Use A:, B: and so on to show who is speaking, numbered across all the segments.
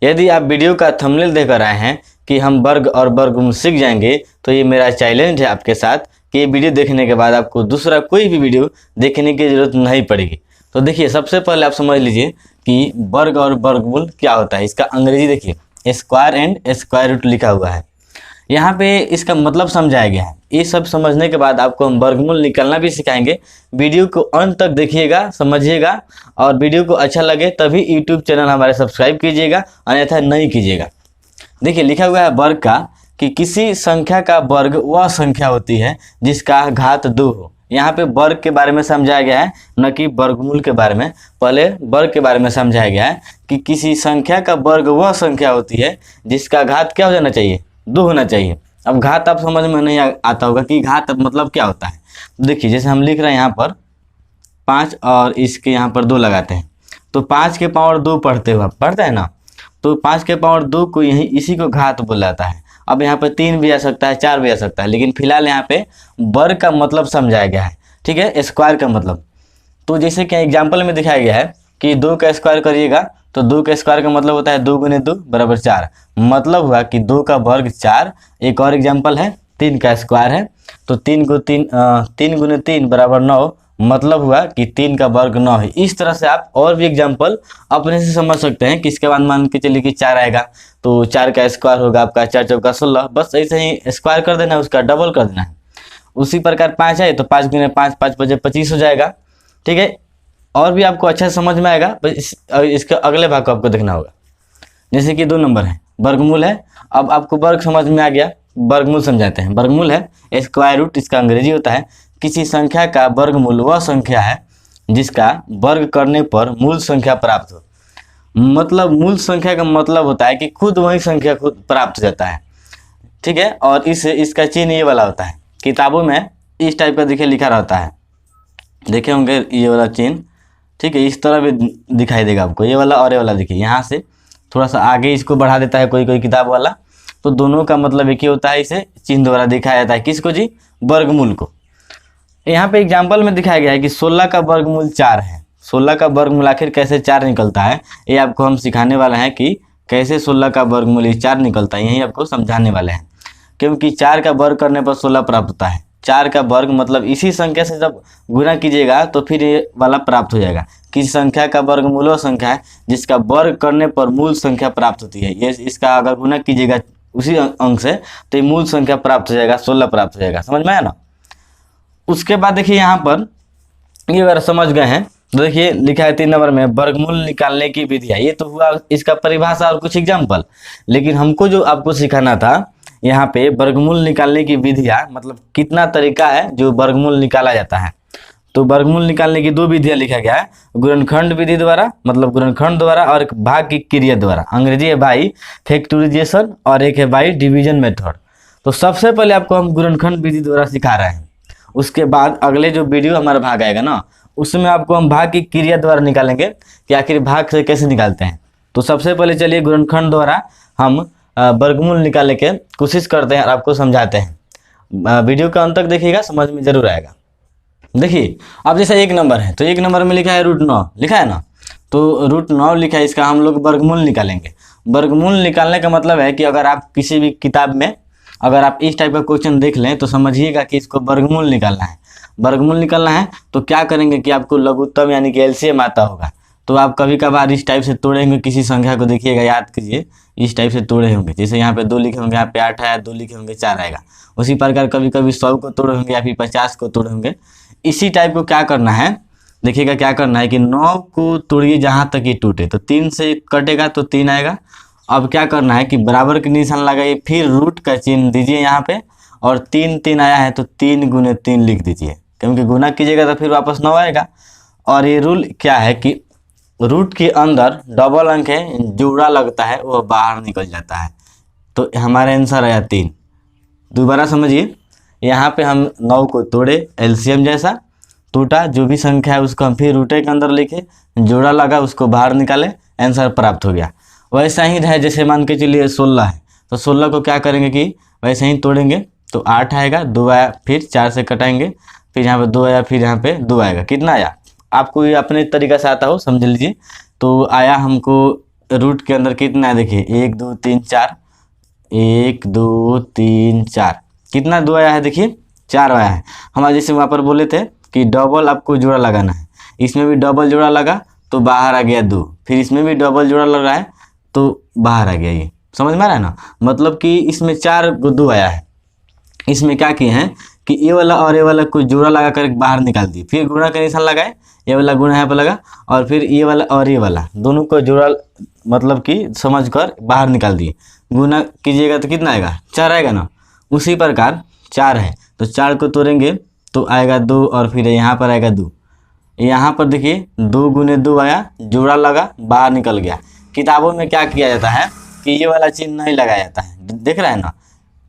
A: यदि आप वीडियो का थंबनेल देखकर आए हैं कि हम वर्ग और वर्गमूल सीख जाएंगे, तो ये मेरा चैलेंज है आपके साथ कि ये वीडियो देखने के बाद आपको दूसरा कोई भी वीडियो देखने की ज़रूरत नहीं पड़ेगी। तो देखिए, सबसे पहले आप समझ लीजिए कि वर्ग और वर्गमूल क्या होता है। इसका अंग्रेजी देखिए, स्क्वायर एंड स्क्वायर रूट लिखा हुआ है। यहाँ पे इसका मतलब समझाया गया है। ये सब समझने के बाद आपको हम वर्गमूल निकालना भी सिखाएंगे। वीडियो को अंत तक देखिएगा, समझिएगा, और वीडियो को अच्छा लगे तभी यूट्यूब चैनल हमारे सब्सक्राइब कीजिएगा, अन्यथा नहीं कीजिएगा। देखिए, लिखा हुआ है वर्ग का कि किसी संख्या का वर्ग वह संख्या होती है जिसका घात 2 हो। यहाँ पे वर्ग के बारे में समझाया गया है, न कि वर्गमूल के बारे में। पहले वर्ग के बारे में समझाया गया है कि किसी संख्या का वर्ग वह संख्या होती है जिसका घात क्या हो जाना चाहिए, 2 होना चाहिए। अब घात आप समझ में नहीं आता होगा कि घात मतलब क्या होता है। देखिए, जैसे हम लिख रहे हैं यहाँ पर 5 और इसके यहाँ पर 2 लगाते हैं, तो 5 के पावर 2 पढ़ते हो, आप पढ़ते हैं ना, तो 5 के पावर 2 को यही इसी को घात बोला जाता है। अब यहाँ पे 3 भी आ सकता है, 4 भी आ सकता है, लेकिन फिलहाल यहाँ पे वर्ग का मतलब समझाया गया है, ठीक है, स्क्वायर का मतलब। तो जैसे कि एग्जाम्पल में दिखाया गया है कि 2 का स्क्वायर करिएगा, तो 2 का स्क्वायर का मतलब होता है 2 गुने 2 बराबर 4। मतलब हुआ कि 2 का वर्ग 4। एक और एग्जाम्पल है, 3 का स्क्वायर है, तो 3 गुने 3 बराबर 9। मतलब हुआ कि 3 का वर्ग 9 है। इस तरह से आप और भी एग्जाम्पल अपने से समझ सकते हैं कि इसके बाद मान के चलिए कि 4 आएगा, तो 4 का स्क्वायर होगा आपका 4 चौका 16। बस ऐसे ही स्क्वायर कर देना है, उसका डबल कर देना है। उसी प्रकार 5 है तो 5 गुने 5, 5 बजे 25 हो जाएगा, ठीक है। और भी आपको अच्छा समझ में आएगा, बस इसके अगले भाग को आपको देखना होगा। जैसे कि 2 नंबर है, वर्गमूल है। अब आपको वर्ग समझ में आ गया, वर्गमूल समझाते हैं। वर्गमूल है स्क्वायर रूट, इसका अंग्रेजी होता है किसी संख्या का वर्गमूल वह संख्या है जिसका वर्ग करने पर मूल संख्या प्राप्त हो। मतलब मूल संख्या का मतलब होता है कि खुद वही संख्या खुद प्राप्त हो जाता है, ठीक है। और इसका चिन्ह ये वाला होता है, किताबों में इस टाइप का देखिए लिखा रहता है, देखे होंगे ये वाला चिन्ह, ठीक है। इस तरह भी दिखाई देगा आपको, ये वाला और ये वाला। देखिए, यहाँ से थोड़ा सा आगे इसको बढ़ा देता है कोई कोई किताब वाला, तो दोनों का मतलब एक ही होता है। इसे चिन्ह द्वारा दिखाया जाता है, किसको जी, वर्गमूल को। यहाँ पे एग्जाम्पल में दिखाया गया है कि 16 का वर्गमूल 4 है। 16 का वर्गमूल आखिर कैसे 4 निकलता है, ये आपको हम सिखाने वाले हैं कि कैसे 16 का वर्गमूल 4 निकलता है, यही आपको समझाने वाले हैं। क्योंकि 4 का वर्ग करने पर 16 प्राप्त होता है। 4 का वर्ग मतलब इसी संख्या से जब गुना कीजिएगा तो फिर ये वाला प्राप्त हो जाएगा। किसी संख्या का वर्गमूल वह संख्या है जिसका वर्ग करने पर मूल संख्या प्राप्त होती है। ये इसका अगर गुना कीजिएगा उसी अंक से तो ये मूल संख्या प्राप्त हो जाएगा, 16 प्राप्त हो जाएगा। समझ में आया ना। उसके बाद देखिए, यहाँ पर ये अगर समझ गए हैं तो देखिए लिखा है 3 नंबर में वर्गमूल निकालने की विधियाँ। ये तो हुआ इसका परिभाषा और कुछ एग्जाम्पल, लेकिन हमको जो आपको सिखाना था यहाँ पे वर्गमूल निकालने की विधियाँ, मतलब कितना तरीका है जो वर्गमूल निकाला जाता है। तो वर्गमूल निकालने की 2 विधियाँ लिखा गया है, गुणनखंड विधि द्वारा, मतलब गुणनखंड द्वारा, और एक भाग की क्रिया द्वारा। अंग्रेजी है बाई फैक्टराइजेशन और एक है बाई डिवीजन मेथड। तो सबसे पहले आपको हम गुणनखंड विधि द्वारा सिखा रहे हैं। उसके बाद अगले जो वीडियो हमारा भाग आएगा ना, उसमें आपको हम भाग की क्रिया द्वारा निकालेंगे कि आखिर भाग से कैसे निकालते हैं। तो सबसे पहले चलिए गुणनखंड द्वारा हम वर्गमूल निकालने के कोशिश करते हैं और आपको समझाते हैं। वीडियो का अंत तक देखिएगा, समझ में जरूर आएगा। देखिए, अब जैसे 1 नंबर है, तो 1 नंबर में लिखा है √9, लिखा है ना, तो √9 लिखा है, इसका हम लोग वर्गमूल निकालेंगे। वर्गमूल निकालने का मतलब है कि अगर आप किसी भी किताब में अगर आप इस टाइप का क्वेश्चन देख लें तो समझिएगा कि इसको वर्गमूल निकालना है। वर्गमूल निकालना है तो क्या करेंगे कि आपको लघुत्तम यानी कि एलसीएम आता होगा, तो आप कभी कभार इस टाइप से तोड़ेंगे किसी संख्या को। देखिएगा, याद कीजिए, इस टाइप से तोड़े होंगे। जैसे यहाँ पे 2 लिखे होंगे, यहाँ पे 8 आया, 2 लिखे होंगे 4 आएगा। उसी प्रकार कभी कभी 100 को तोड़े होंगे या फिर 50 को तोड़े होंगे। इसी टाइप को क्या करना है, देखिएगा क्या करना है कि 9 को तोड़िए जहाँ तक ये टूटे, तो 3 से कटेगा तो 3 आएगा। अब क्या करना है कि बराबर के निशान लगाइए, फिर रूट का चिन्ह दीजिए यहाँ पे, और 3 आया है तो 3 गुने 3 लिख दीजिए, क्योंकि गुना कीजिएगा तो फिर वापस 9 आएगा। और ये रूल क्या है कि रूट के अंदर डबल अंक है, जोड़ा लगता है, वो बाहर निकल जाता है। तो हमारा आंसर आया 3। दोबारा समझिए, यहाँ पे हम 9 को तोड़े, एलसीएम जैसा टूटा, जो भी संख्या है उसको हम फिर रूटे के अंदर लिखे, जोड़ा लगा, उसको बाहर निकाले, आंसर प्राप्त हो गया। वैसा ही है, जैसे मान के चलिए 16 है, तो 16 को क्या करेंगे कि वैसे ही तोड़ेंगे, तो 8 आएगा, 2 आया, फिर 4 से कटाएंगे, फिर यहाँ पे 2 आया, फिर यहाँ पे 2 आएगा। कितना आया, आपको ये अपने तरीका से आता हो समझ लीजिए। तो आया हमको रूट के अंदर कितना है देखिए, 1 2 3 4, 1 2 3 4, कितना 2 आया है देखिए, 4 आया है। हमारे जैसे वहाँ पर बोले थे कि डबल आपको जोड़ा लगाना है, इसमें भी डबल जोड़ा लगा तो बाहर आ गया 2, फिर इसमें भी डबल जोड़ा लग रहा है तो बाहर आ गया। ये समझ में आ रहा है ना, मतलब कि इसमें 4 2 आया है। इसमें क्या किए हैं कि ये वाला और ये वाला कुछ जोड़ा लगा कर बाहर निकाल दिए, फिर गुणा का निशान लगाए, ये वाला गुणा यहाँ पर लगा और फिर ये वाला और ये वाला दोनों को जोड़ा मतलब कि समझ कर बाहर निकाल दिए। गुणा कीजिएगा तो कितना आएगा, 4 आएगा ना। उसी प्रकार 4 है तो 4 को तोड़ेंगे तो आएगा 2 और फिर यहाँ पर आएगा 2। यहाँ पर देखिए 2 गुने 2 आया, जोड़ा लगा बाहर निकल गया। किताबों में क्या किया जाता है कि ये वाला चिन्ह नहीं लगाया जाता है, देख रहे हैं ना,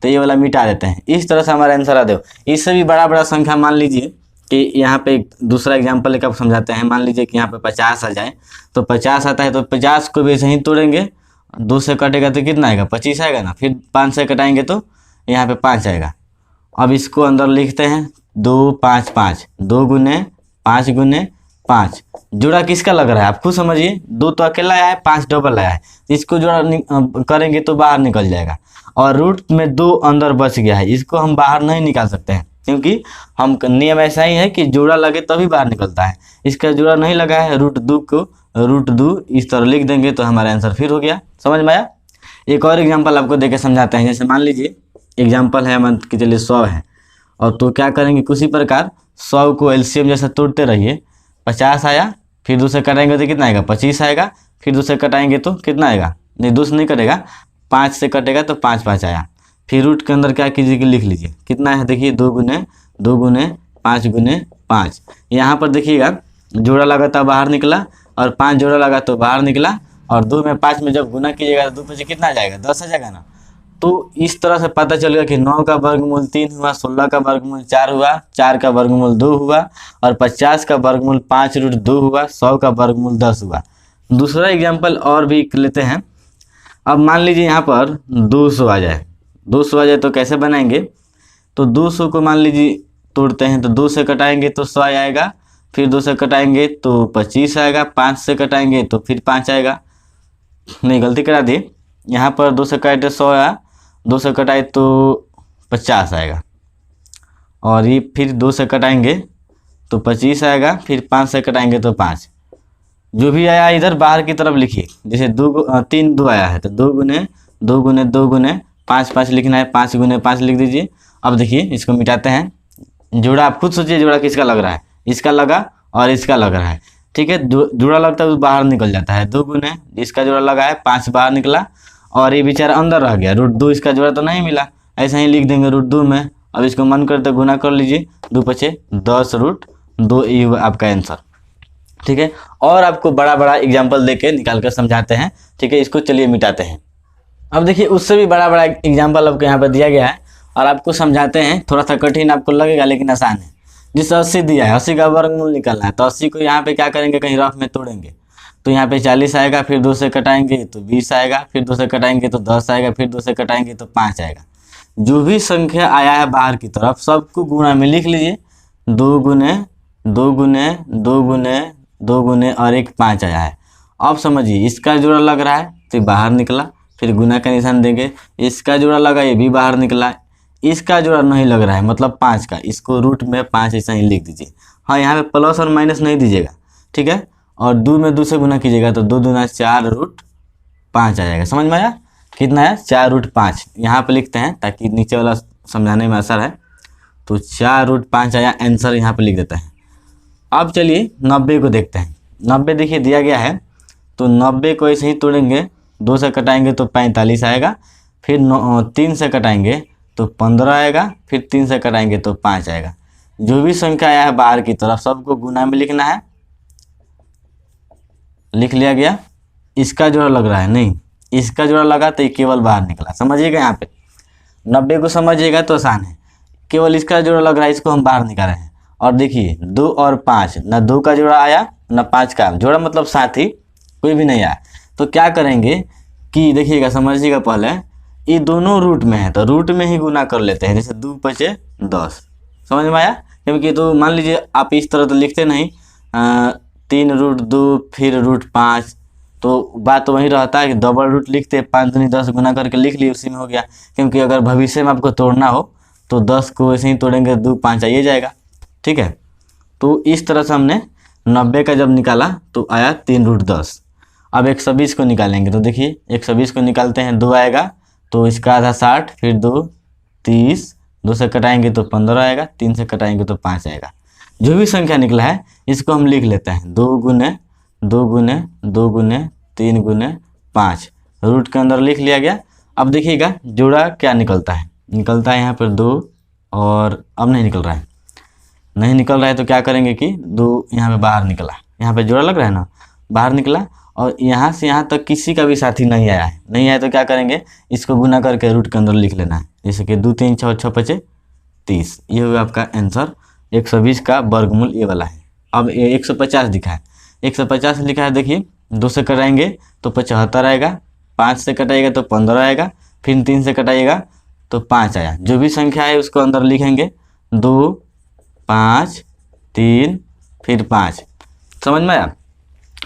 A: तो ये वाला मिटा देते हैं। इस तरह से हमारा आंसर आ दो। इससे भी बड़ा बड़ा संख्या मान लीजिए कि यहाँ पे एक दूसरा एग्जाम्पल लेकर समझाते हैं। मान लीजिए कि यहाँ पे 50 आ जाए, तो 50 आता है तो 50 को भी ऐसे ही तोड़ेंगे, 2 से कटेगा तो कितना आएगा, 25 आएगा ना। फिर 5 से कटाएंगे तो यहाँ पे 5 आएगा। अब इसको अंदर लिखते हैं 2 5 5, 2 गुने 5 गुने 5। जोड़ा किसका लग रहा है आप खुद समझिए, 2 तो अकेला आया है, 5 डबल आया है, इसको जोड़ा करेंगे तो बाहर निकल जाएगा। और रूट में 2 अंदर बच गया है, इसको हम बाहर नहीं निकाल सकते हैं क्योंकि हम नियम ऐसा ही है कि जोड़ा लगे तभी बाहर निकलता है। इसका जोड़ा नहीं लगा है, रूट 2 को रूट 2 इस तरह लिख देंगे तो हमारा आंसर फिर हो गया। समझ में आया। एक और एग्जाम्पल आपको देके समझाते हैं। जैसे मान लीजिए एग्जाम्पल है, मान के चलिए 100 है, और तो क्या करेंगे उसी प्रकार 100 को एलसीएम जैसा तोड़ते रहिए। 50 आया, फिर 2 से कटाएंगे तो कितना आएगा, 25 आएगा, फिर 2 से कटाएंगे तो कितना आएगा, नहीं 2 से नहीं कटेगा, 5 से कटेगा तो 5 5 आया। फिर रूट के अंदर क्या कीजिए कि लिख लीजिए कितना है, देखिए 2 गुने 5 गुने 5। यहाँ पर देखिएगा जोड़ा लगा तो बाहर निकला और 5 जोड़ा लगा तो बाहर निकला, और 2 में 5 में जब गुना कीजिएगा तो 2 पे कितना आ जाएगा, 10 आ जाएगा ना। तो इस तरह से पता चलेगा कि 9 का वर्गमूल 3 हुआ, 16 का वर्गमूल 4 हुआ, 4 का वर्गमूल 2 हुआ, और 50 का वर्गमूल 5 रूट 2 हुआ, 100 का वर्गमूल 10 हुआ। दूसरा एग्जाम्पल और भी लेते हैं। अब मान लीजिए यहाँ पर 200 आ जाए, 200 आ जाए तो कैसे बनाएंगे, तो 200 को मान लीजिए तोड़ते हैं तो 2 से कटाएंगे तो 100 आएगा, फिर 2 से कटाएंगे तो 25 आएगा, 5 से कटाएंगे तो फिर 5 आएगा। नहीं गलती करा दी, यहाँ पर 2 से काटे 100 आया, 2 से कटाए तो 50 आएगा, और ये फिर 2 से कटाएंगे तो 25 आएगा, फिर 5 से कटाएंगे तो 5। जो भी आया इधर बाहर की तरफ लिखिए। जैसे 3 2 आया है तो 2 गुने 2 गुने 2 गुने 5 5 लिखना है, 5 गुने 5 लिख दीजिए। अब देखिए इसको मिटाते हैं। जोड़ा आप खुद सोचिए, जोड़ा किसका लग रहा है, इसका लगा और इसका लग रहा है, ठीक है। जोड़ा लगता है तो बाहर निकल जाता है। 2 गुने इसका जोड़ा लगा है, 5 बाहर निकला, और ये बेचारा अंदर रह गया, रूट 2 इसका जोड़ा तो नहीं मिला, ऐसा ही लिख देंगे रूट 2 में। अब इसको मन करते गुना कर लीजिए, 2 पचे 10 रूट 2, ये आपका आंसर, ठीक है। और आपको बड़ा बड़ा एग्जाम्पल देके निकाल कर समझाते हैं, ठीक है। इसको चलिए मिटाते हैं। अब देखिए उससे भी बड़ा बड़ा एग्जाम्पल आपको यहाँ पर दिया गया है और आपको समझाते हैं। थोड़ा सा कठिन आपको लगेगा लेकिन आसान है। जिससे 80 दिया है, 80 का वर्गमूल निकालना है, तो 80 को यहाँ पे क्या करेंगे, कहीं रफ में तोड़ेंगे तो यहाँ पे 40 आएगा, फिर 2 से कटाएंगे तो 20 आएगा, फिर 2 से कटाएंगे तो 10 आएगा, फिर 2 से कटाएंगे तो 5 आएगा। जो भी संख्या आया है बाहर की तरफ सबको गुणा में लिख लीजिए। 2 गुने 2 गुने 2 गुने 2 गुने और एक 5 आया है। अब समझिए इसका जोड़ा लग रहा है तो बाहर निकला, फिर गुना का निशान देंगे। इसका जोड़ा लगा, ये भी बाहर निकला। इसका जोड़ा नहीं लग रहा है मतलब 5 का, इसको रूट में 5 ऐसा ही लिख दीजिए। हाँ, यहाँ पे प्लस और माइनस नहीं दीजिएगा, ठीक है। और 2 में 2 से गुना कीजिएगा तो 2 दूना 4 रूट 5 आ जाएगा। समझ में आया, कितना है 4 रूट 5। यहाँ पे लिखते हैं ताकि नीचे वाला समझाने में असर है। तो 4 रूट 5 आया, आंसर यहाँ पे लिख देते हैं। अब चलिए 90 को देखते हैं। 90 देखिए दिया गया है तो 90 को ऐसे ही तोड़ेंगे। 2 से कटाएंगे तो 45 आएगा, फिर 3 से कटाएंगे तो 15 आएगा, फिर 3 से कटाएंगे तो 5 आएगा। जो भी संख्या आया है बाहर की तरफ सबको गुना में लिखना है। लिख लिया गया। इसका जोड़ा लग रहा है, नहीं इसका जोड़ा लगा तो ये केवल बाहर निकला। समझिएगा, यहाँ पे 90 को समझिएगा तो आसान है। केवल इसका जोड़ा लग रहा है, इसको हम बाहर निकाल रहे हैं। और देखिए 2 और 5, ना 2 का जोड़ा आया ना 5 का जोड़ा, मतलब साथ ही कोई भी नहीं आया। तो क्या करेंगे कि देखिएगा, समझिएगा, पहले ये दोनों रूट में है तो रूट में ही गुना कर लेते हैं। जैसे 2 पचे 10, समझ में आया। क्योंकि तो मान लीजिए आप इस तरह तो लिखते नहीं, 3 रूट 2 फिर रूट 5, तो बात तो वही रहता है कि डबल रूट लिखते 5 दूनी 10 गुना करके लिख लिए, उसी में हो गया। क्योंकि अगर भविष्य में आपको तोड़ना हो तो 10 को ऐसे ही तोड़ेंगे, 2 5 आइए जाएगा। ठीक है, तो इस तरह से हमने 90 का जब निकाला तो आया 3√10। अब 120 को निकालेंगे तो देखिए 120 को निकालते हैं, 2 आएगा तो इसका आधा 60, फिर 2 30, 2 से कटाएंगे तो 15 आएगा, 3 से कटाएंगे तो 5 आएगा। जो भी संख्या निकला है इसको हम लिख लेते हैं 2 गुने 2 गुने 2 गुने 3 गुने 5, रूट के अंदर लिख लिया गया। अब देखिएगा जोड़ा क्या निकलता है, निकलता है यहाँ पर 2 और अब नहीं निकल रहा है, नहीं निकल रहा है तो क्या करेंगे कि 2 यहाँ पे बाहर निकला, यहाँ पे जोड़ा लग रहा है ना, बाहर निकला और यहाँ से यहाँ तक किसी का भी साथी नहीं आया है, नहीं आया तो क्या करेंगे, इसको गुना करके रूट के अंदर लिख लेना है। जैसे कि 2 3 6 6 5 30, ये हुआ आपका आंसर। 120 का वर्गमूल ये वाला है। अब ये 150 दिखा है, 150 लिखा है, देखिए 2 से कटाएंगे तो 75 आएगा, 5 से कटाएगा तो 15 आएगा, फिर 3 से कटाइएगा तो 5 आया। जो भी संख्या है उसको अंदर लिखेंगे, 2 5 3 फिर 5, समझ में आया।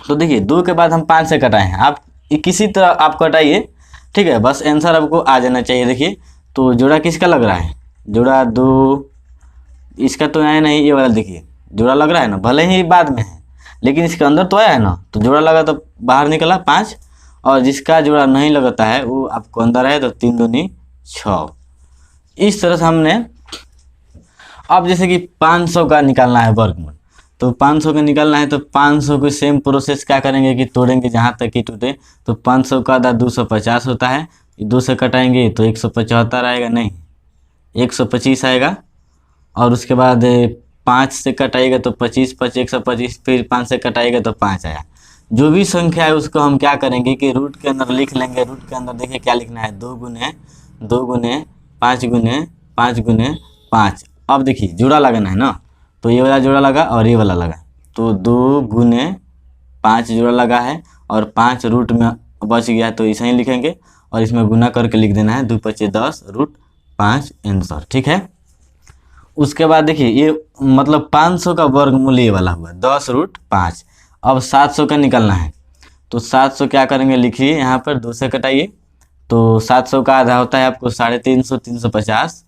A: तो देखिए 2 के बाद हम 5 से कटाए हैं, आप किसी तरह आप कटाइए, ठीक है, बस आंसर आपको आ जाना चाहिए। देखिए तो जोड़ा किसका लग रहा है, जोड़ा 2, इसका तो आया नहीं, ये वाला देखिए जोड़ा लग रहा है ना, भले ही बाद में है लेकिन इसके अंदर तो आया है ना, तो जोड़ा लगा तो बाहर निकला 5, और जिसका जोड़ा नहीं लगता है वो आपको अंदर है तो 3 दूनी 6। इस तरह से हमने, अब जैसे कि 500 का निकालना है वर्गमूल, तो 500 का निकालना है तो 500 को सेम प्रोसेस क्या करेंगे कि तोड़ेंगे जहाँ तक कि टूटे। तो 500 का आधा 250 होता है, 2 से कटाएंगे तो 175 आएगा, नहीं 125 आएगा, और उसके बाद 5 से कटाएगा तो 25 5 125, फिर 5 से कटाएगा तो 5 आया। जो भी संख्या है उसको हम क्या करेंगे कि रूट के अंदर लिख लेंगे। रूट के अंदर देखिए क्या लिखना है, 2 गुने 2 गुने 5 गुने 5 गुने 5। अब देखिए जोड़ा लगाना है ना, तो ये वाला जोड़ा लगा और ये वाला लगा, तो 2 गुने 5 जोड़ा लगा है और 5 रूट में बच गया तो ऐसे ही लिखेंगे और इसमें गुना करके लिख देना है, 2 5 10 रूट 5 आंसर। ठीक है, उसके बाद देखिए ये मतलब 500 का वर्गमूल ये वाला हुआ 10 रूट 5। अब 700 का निकलना है, तो 700 क्या करेंगे, लिखिए यहाँ पर 2 से कटाइए तो 700 का आधा होता है आपको 350 350,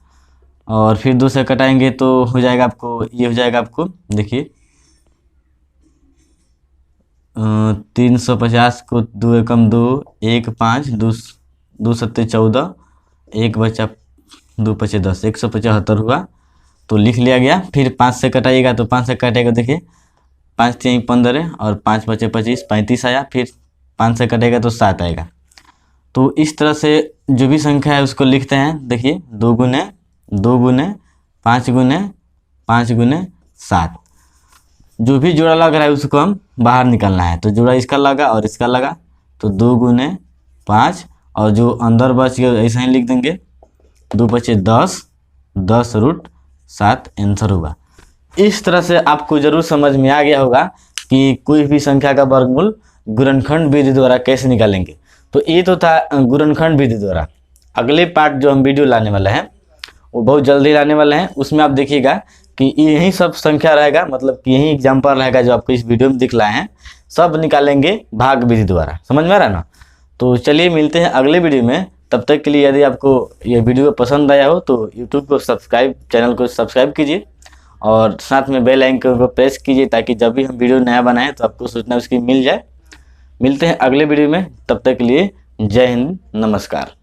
A: और फिर 2 से कटाएंगे तो हो जाएगा आपको, ये हो जाएगा आपको देखिए 350 को 2 एकम 2 1 5 2 7 14, 1 बचा 2 5 10, 175 हुआ तो लिख लिया गया। फिर 5 से कटाइएगा तो 5 से कटेगा, देखिए 5 3 15 और 5 बचे 25 35 आया, फिर 5 से कटेगा तो 7 आएगा। तो इस तरह से जो भी संख्या है उसको लिखते हैं। देखिए 2 गुने 2 गुने 5 गुने 5 गुने 7, जो भी जोड़ा लग रहा है उसको हम बाहर निकालना है। तो जोड़ा इसका लगा और इसका लगा तो 2 गुने 5, और जो अंदर बच गया ऐसे ही लिख देंगे, 2 बचे 10 10 रूट 7 आंसर हुआ। इस तरह से आपको जरूर समझ में आ गया होगा कि कोई भी संख्या का वर्गमूल गुणनखंड विधि द्वारा कैसे निकालेंगे। तो ये तो था गुणनखंड विधि द्वारा। अगले पार्ट जो हम वीडियो लाने वाले हैं वो बहुत जल्दी लाने वाले हैं, उसमें आप देखिएगा कि यही सब संख्या रहेगा, मतलब कि यही एग्जाम्पल रहेगा जो आपको इस वीडियो में दिख रहा है, सब निकालेंगे भाग विधि द्वारा। समझ में आ रहा है ना। तो चलिए मिलते हैं अगले वीडियो में, तब तक के लिए यदि आपको ये वीडियो पसंद आया हो तो यूट्यूब को सब्सक्राइब, चैनल को सब्सक्राइब कीजिए और साथ में बेल आइकन को प्रेस कीजिए ताकि जब भी हम वीडियो नया बनाएं तो आपको सूचना उसकी मिल जाए। मिलते हैं अगले वीडियो में, तब तक के लिए जय हिंद, नमस्कार।